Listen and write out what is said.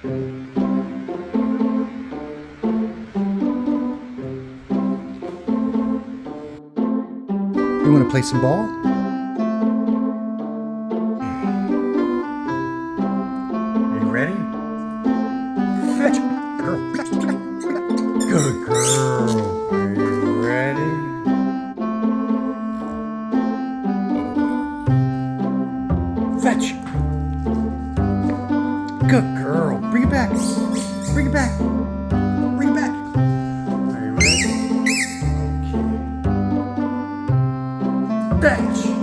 You want to play some ball? Are you ready? Fetch! Girl. Good girl. Are you ready? Fetch! Good girl. Bring it back. Bring it back. Bring it back. Are you ready? Okay. Fetch!